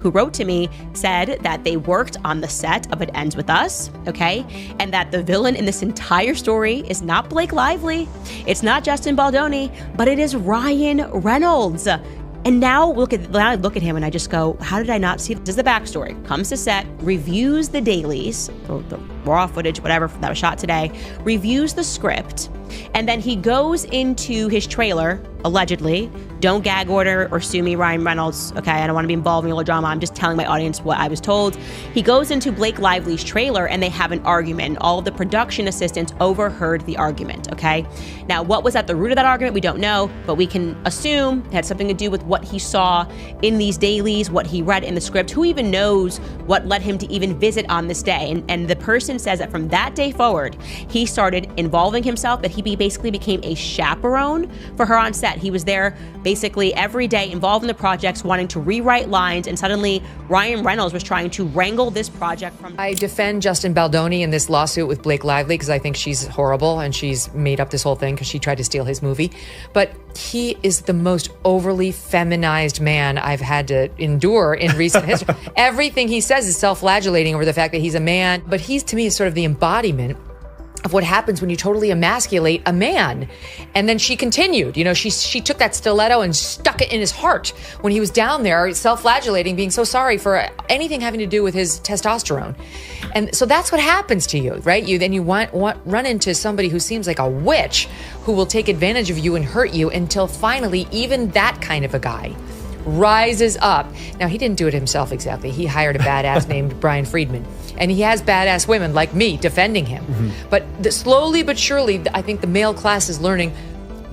who wrote to me, said that they worked on the set of It Ends With Us, okay? And that the villain in this entire story is not Blake Lively, it's not Justin Baldoni, but it is Ryan Reynolds. And now I look at him and I just go, how did I not see this? This is the backstory. Comes to set, reviews the dailies, the raw footage, whatever that was shot today, reviews the script, and then he goes into his trailer, allegedly. Don't gag order or sue me, Ryan Reynolds. Okay, I don't want to be involved in your drama. I'm just telling my audience what I was told. He goes into Blake Lively's trailer and they have an argument. All of the production assistants overheard the argument, okay? Now, what was at the root of that argument? We don't know, but we can assume it had something to do with what he saw in these dailies, what he read in the script. Who even knows what led him to even visit on this day? And the person says that from that day forward, he started involving himself, that he basically became a chaperone for her on set. He was there basically every day, involved in the projects, wanting to rewrite lines, and suddenly Ryan Reynolds was trying to wrangle this project from... I defend Justin Baldoni in this lawsuit with Blake Lively because I think she's horrible and she's made up this whole thing because she tried to steal his movie. But he is the most overly feminized man I've had to endure in recent history. Everything he says is self-flagellating over the fact that he's a man, but he's, to me, is sort of the embodiment of what happens when you totally emasculate a man. And then she continued, she took that stiletto and stuck it in his heart when he was down there self-flagellating, being so sorry for anything having to do with his testosterone. And so that's what happens to you, right? You run into somebody who seems like a witch who will take advantage of you and hurt you until finally even that kind of a guy rises up. Now, he didn't do it himself exactly. He hired a badass named Brian Friedman. And he has badass women like me defending him. Mm-hmm. But slowly but surely, I think the male class is learning,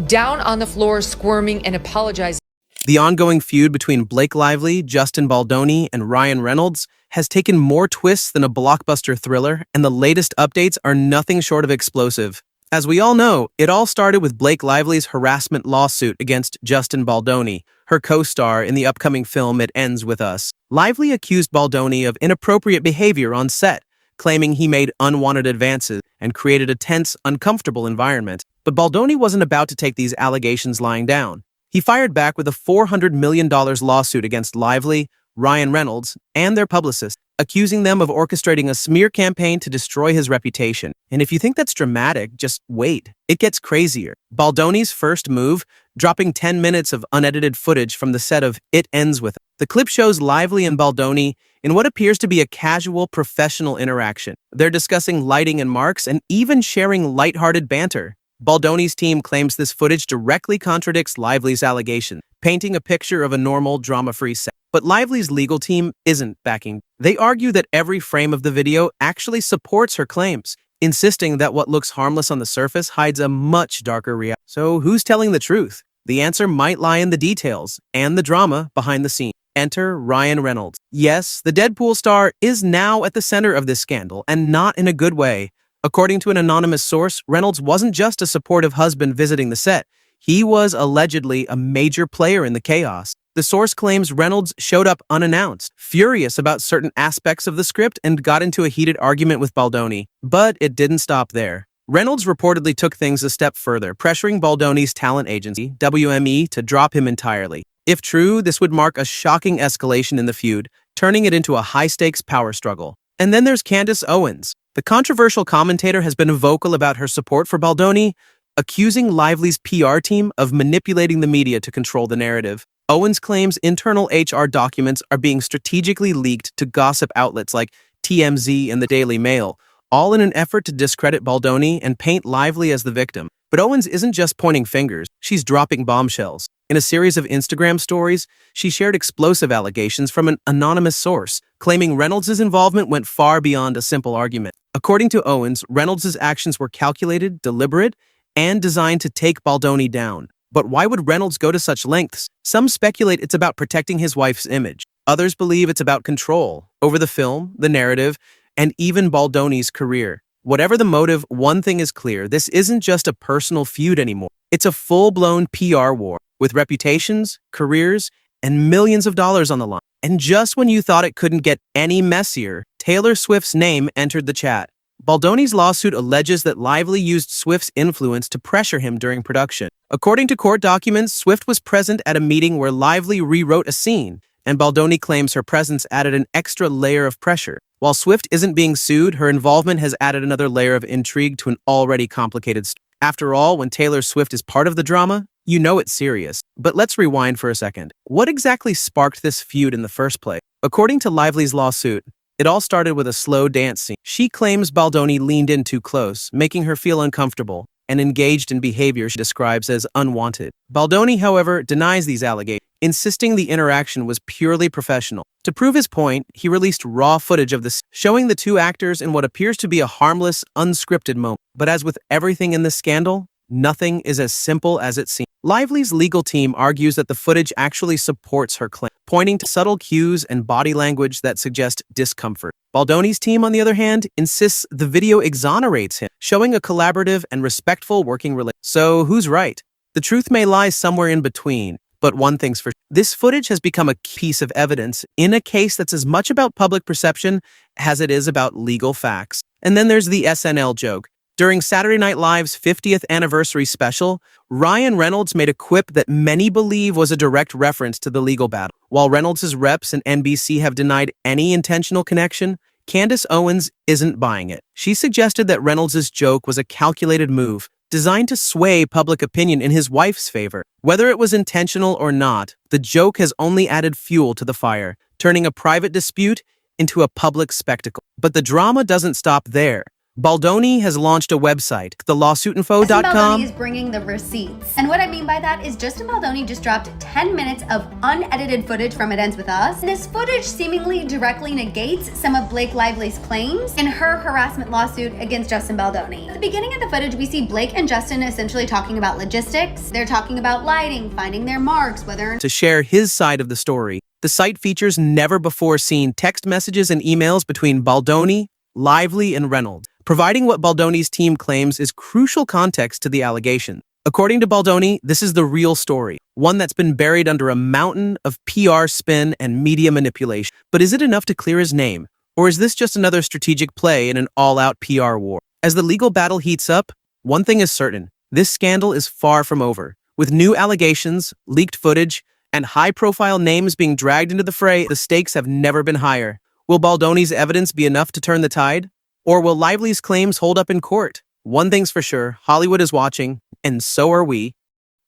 down on the floor, squirming and apologizing. The ongoing feud between Blake Lively, Justin Baldoni, and Ryan Reynolds has taken more twists than a blockbuster thriller, and the latest updates are nothing short of explosive. As we all know, it all started with Blake Lively's harassment lawsuit against Justin Baldoni, her co-star in the upcoming film It Ends With Us. Lively accused Baldoni of inappropriate behavior on set, claiming he made unwanted advances and created a tense, uncomfortable environment. But Baldoni wasn't about to take these allegations lying down. He fired back with a $400 million lawsuit against Lively, Ryan Reynolds, and their publicist, accusing them of orchestrating a smear campaign to destroy his reputation. And if you think that's dramatic, just wait. It gets crazier. Baldoni's first move, dropping 10 minutes of unedited footage from the set of It Ends With Us. The clip shows Lively and Baldoni in what appears to be a casual professional interaction. They're discussing lighting and marks and even sharing lighthearted banter. Baldoni's team claims this footage directly contradicts Lively's allegations, painting a picture of a normal, drama-free set. But Lively's legal team isn't backing. They argue that every frame of the video actually supports her claims, insisting that what looks harmless on the surface hides a much darker reality. So who's telling the truth? The answer might lie in the details and the drama behind the scenes. Enter Ryan Reynolds. Yes, the Deadpool star is now at the center of this scandal, and not in a good way. According to an anonymous source, Reynolds wasn't just a supportive husband visiting the set. He was allegedly a major player in the chaos. The source claims Reynolds showed up unannounced, furious about certain aspects of the script, and got into a heated argument with Baldoni. But it didn't stop there. Reynolds reportedly took things a step further, pressuring Baldoni's talent agency, WME, to drop him entirely. If true, this would mark a shocking escalation in the feud, turning it into a high-stakes power struggle. And then there's Candace Owens. The controversial commentator has been vocal about her support for Baldoni, accusing Lively's PR team of manipulating the media to control the narrative. Owens claims internal HR documents are being strategically leaked to gossip outlets like TMZ and the Daily Mail, all in an effort to discredit Baldoni and paint Lively as the victim. But Owens isn't just pointing fingers, she's dropping bombshells. In a series of Instagram stories, she shared explosive allegations from an anonymous source, claiming Reynolds' involvement went far beyond a simple argument. According to Owens, Reynolds' actions were calculated, deliberate, and designed to take Baldoni down. But why would Reynolds go to such lengths? Some speculate it's about protecting his wife's image. Others believe it's about control over the film, the narrative, and even Baldoni's career. Whatever the motive, one thing is clear. This isn't just a personal feud anymore. It's a full-blown PR war with reputations, careers, and millions of dollars on the line. And just when you thought it couldn't get any messier, Taylor Swift's name entered the chat. Baldoni's lawsuit alleges that Lively used Swift's influence to pressure him during production. According to court documents, Swift was present at a meeting where Lively rewrote a scene, and Baldoni claims her presence added an extra layer of pressure. While Swift isn't being sued, her involvement has added another layer of intrigue to an already complicated story. After all, when Taylor Swift is part of the drama, you know it's serious. But let's rewind for a second. What exactly sparked this feud in the first place? According to Lively's lawsuit, it all started with a slow dance scene. She claims Baldoni leaned in too close, making her feel uncomfortable, and engaged in behavior she describes as unwanted. Baldoni, however, denies these allegations, insisting the interaction was purely professional. To prove his point, he released raw footage of this, showing the two actors in what appears to be a harmless, unscripted moment. But as with everything in this scandal, nothing is as simple as it seems. Lively's legal team argues that the footage actually supports her claim, pointing to subtle cues and body language that suggest discomfort. Baldoni's team, on the other hand, insists the video exonerates him, showing a collaborative and respectful working relationship. So who's right? The truth may lie somewhere in between, but one thing's for sure. This footage has become a piece of evidence in a case that's as much about public perception as it is about legal facts. And then there's the SNL joke. During Saturday Night Live's 50th anniversary special, Ryan Reynolds made a quip that many believe was a direct reference to the legal battle. While Reynolds' reps and NBC have denied any intentional connection, Candace Owens isn't buying it. She suggested that Reynolds' joke was a calculated move, designed to sway public opinion in his wife's favor. Whether it was intentional or not, the joke has only added fuel to the fire, turning a private dispute into a public spectacle. But the drama doesn't stop there. Baldoni has launched a website, thelawsuitinfo.com. Baldoni is bringing the receipts. And what I mean by that is Justin Baldoni just dropped 10 minutes of unedited footage from It Ends With Us. And this footage seemingly directly negates some of Blake Lively's claims in her harassment lawsuit against Justin Baldoni. At the beginning of the footage, we see Blake and Justin essentially talking about logistics. They're talking about lighting, finding their marks, whether... To share his side of the story, the site features never-before-seen text messages and emails between Baldoni, Lively, and Reynolds, providing what Baldoni's team claims is crucial context to the allegation. According to Baldoni, this is the real story, one that's been buried under a mountain of PR spin and media manipulation. But is it enough to clear his name? Or is this just another strategic play in an all-out PR war? As the legal battle heats up, one thing is certain. This scandal is far from over. With new allegations, leaked footage, and high-profile names being dragged into the fray, the stakes have never been higher. Will Baldoni's evidence be enough to turn the tide? Or will Lively's claims hold up in court? One thing's for sure, Hollywood is watching, and so are we.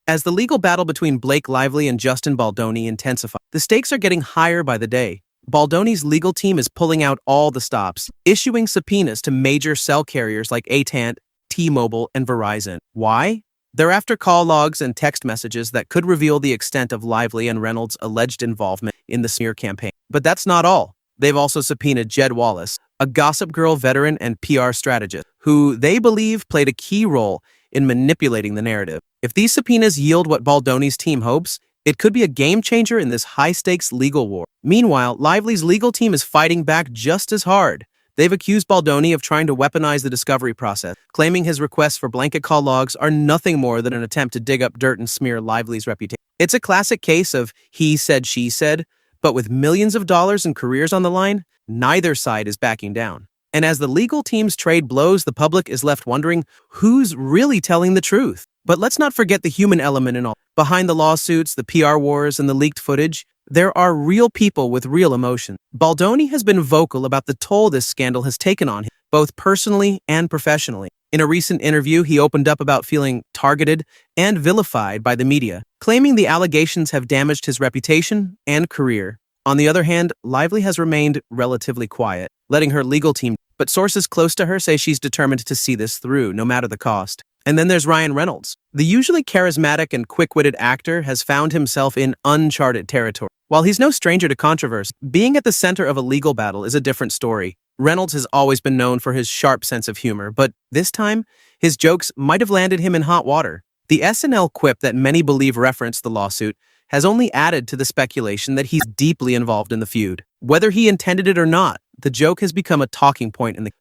As the legal battle between Blake Lively and Justin Baldoni intensifies, the stakes are getting higher by the day. Baldoni's legal team is pulling out all the stops, issuing subpoenas to major cell carriers like AT&T, T-Mobile, and Verizon. Why? They're after call logs and text messages that could reveal the extent of Lively and Reynolds' alleged involvement in the smear campaign. But that's not all. They've also subpoenaed Jed Wallace, a Gossip Girl veteran and PR strategist, who they believe played a key role in manipulating the narrative. If these subpoenas yield what Baldoni's team hopes, it could be a game-changer in this high-stakes legal war. Meanwhile, Lively's legal team is fighting back just as hard. They've accused Baldoni of trying to weaponize the discovery process, claiming his requests for blanket call logs are nothing more than an attempt to dig up dirt and smear Lively's reputation. It's a classic case of he said, she said, but with millions of dollars and careers on the line, neither side is backing down. And as the legal teams trade blows, the public is left wondering who's really telling the truth. But let's not forget the human element in all. Behind the lawsuits, the PR wars, and the leaked footage, there are real people with real emotion. Baldoni has been vocal about the toll this scandal has taken on him, both personally and professionally. In a recent interview, he opened up about feeling targeted and vilified by the media, claiming the allegations have damaged his reputation and career. On the other hand, Lively has remained relatively quiet, letting her legal team, but sources close to her say she's determined to see this through, no matter the cost. And then there's Ryan Reynolds. The usually charismatic and quick-witted actor has found himself in uncharted territory. While he's no stranger to controversy, being at the center of a legal battle is a different story. Reynolds has always been known for his sharp sense of humor, but this time, his jokes might have landed him in hot water. The SNL quip that many believe referenced the lawsuit has only added to the speculation that he's deeply involved in the feud. Whether he intended it or not, the joke has become a talking point in the...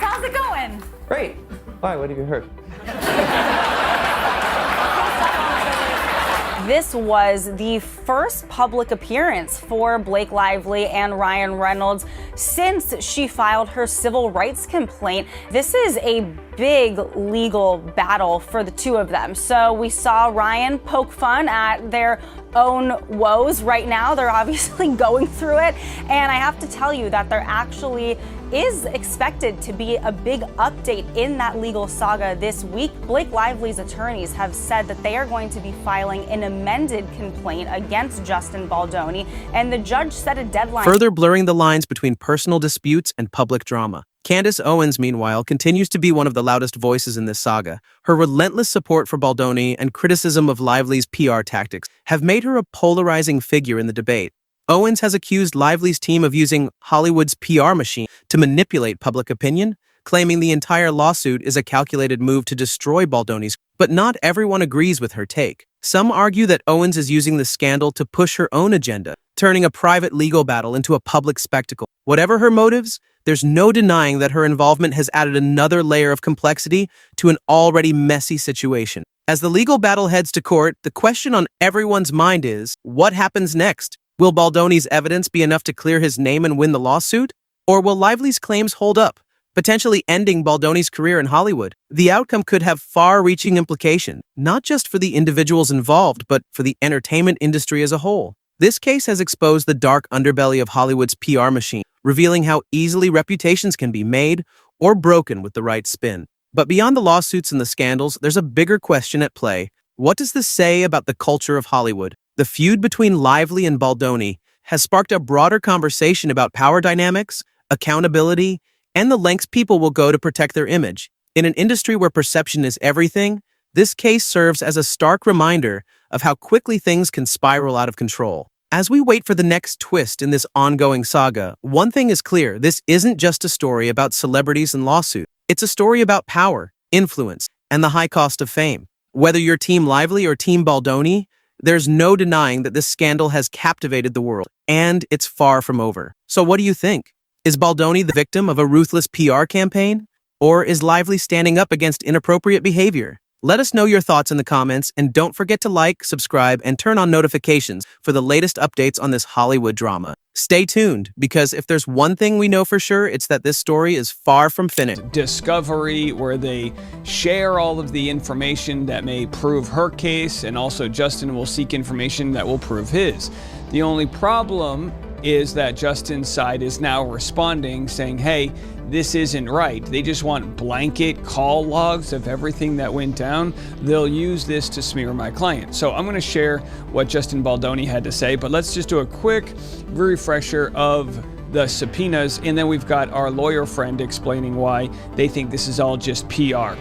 How's it going? Great. Why? What have you heard? This was the first public appearance for Blake Lively and Ryan Reynolds since she filed her civil rights complaint. This is a big legal battle for the two of them. So we saw Ryan poke fun at their own woes. Right now, they're obviously going through it. And I have to tell you that there actually is expected to be a big update in that legal saga this week. Blake Lively's attorneys have said that they are going to be filing an amended complaint against Justin Baldoni, and the judge set a deadline. Further blurring the lines between personal disputes and public drama. Candace Owens, meanwhile, continues to be one of the loudest voices in this saga. Her relentless support for Baldoni and criticism of Lively's PR tactics have made her a polarizing figure in the debate. Owens has accused Lively's team of using Hollywood's PR machine to manipulate public opinion, claiming the entire lawsuit is a calculated move to destroy Baldoni's. But not everyone agrees with her take. Some argue that Owens is using the scandal to push her own agenda, turning a private legal battle into a public spectacle. Whatever her motives, there's no denying that her involvement has added another layer of complexity to an already messy situation. As the legal battle heads to court, the question on everyone's mind is, what happens next? Will Baldoni's evidence be enough to clear his name and win the lawsuit? Or will Lively's claims hold up, potentially ending Baldoni's career in Hollywood? The outcome could have far-reaching implications, not just for the individuals involved, but for the entertainment industry as a whole. This case has exposed the dark underbelly of Hollywood's PR machine, revealing how easily reputations can be made or broken with the right spin. But beyond the lawsuits and the scandals, there's a bigger question at play. What does this say about the culture of Hollywood? The feud between Lively and Baldoni has sparked a broader conversation about power dynamics, accountability, and the lengths people will go to protect their image. In an industry where perception is everything, this case serves as a stark reminder of how quickly things can spiral out of control. As we wait for the next twist in this ongoing saga, one thing is clear: this isn't just a story about celebrities and lawsuits. It's a story about power, influence, and the high cost of fame. Whether you're Team Lively or Team Baldoni, there's no denying that this scandal has captivated the world, and it's far from over. So what do you think? Is Baldoni the victim of a ruthless PR campaign? Or is Lively standing up against inappropriate behavior? Let us know your thoughts in the comments, and don't forget to like, subscribe, and turn on notifications for the latest updates on this Hollywood drama. Stay tuned, because if there's one thing we know for sure, it's that this story is far from finished. Discovery, where they share all of the information that may prove her case, and also Justin will seek information that will prove his. The only problem is that Justin's side is now responding, saying, hey, this isn't right. They just want blanket call logs of everything that went down. They'll use this to smear my client. So I'm going to share what Justin Baldoni had to say, but let's just do a quick refresher of the subpoenas, and then we've got our lawyer friend explaining why they think this is all just PR.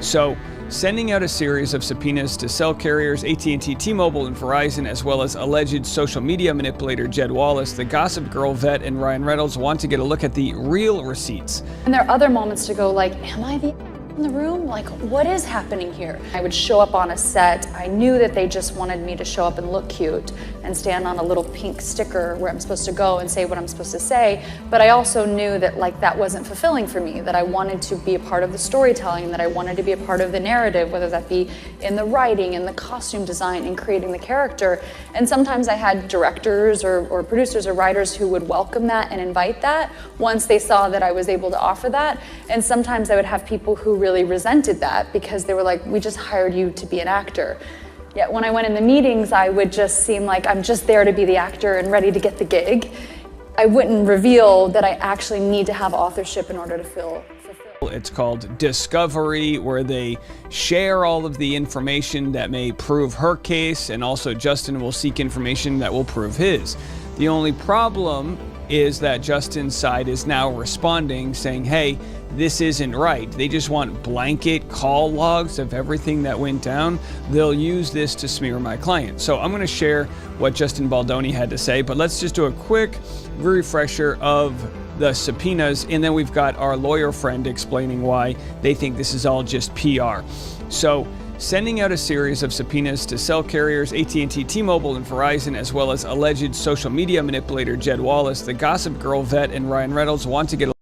So, sending out a series of subpoenas to cell carriers, AT&T, T-Mobile, and Verizon, as well as alleged social media manipulator Jed Wallace, the Gossip Girl vet, and Ryan Reynolds want to get a look at the real receipts. And there are other moments to go like, am I the in the room? Like, what is happening here? I would show up on a set. I knew that they just wanted me to show up and look cute and stand on a little pink sticker where I'm supposed to go and say what I'm supposed to say. But I also knew that like that wasn't fulfilling for me, that I wanted to be a part of the storytelling, that I wanted to be a part of the narrative, whether that be in the writing, in the costume design, in creating the character. And sometimes I had directors or producers or writers who would welcome that and invite that once they saw that I was able to offer that. And sometimes I would have people who really resented that because they were like, we just hired you to be an actor. Yet when I went in the meetings, I would just seem like I'm just there to be the actor and ready to get the gig. I wouldn't reveal that I actually need to have authorship in order to fulfill. It's called Discovery, where they share all of the information that may prove her case, and also Justin will seek information that will prove his. The only problem is that Justin's side is now responding, saying, hey, this isn't right. They just want blanket call logs of everything that went down. They'll use this to smear my client. So I'm going to share what Justin Baldoni had to say, but let's just do a quick refresher of the subpoenas, and then we've got our lawyer friend explaining why they think this is all just PR. So, sending out a series of subpoenas to cell carriers, AT&T, T-Mobile, and Verizon, as well as alleged social media manipulator Jed Wallace, the Gossip Girl vet, and Ryan Reynolds want to get a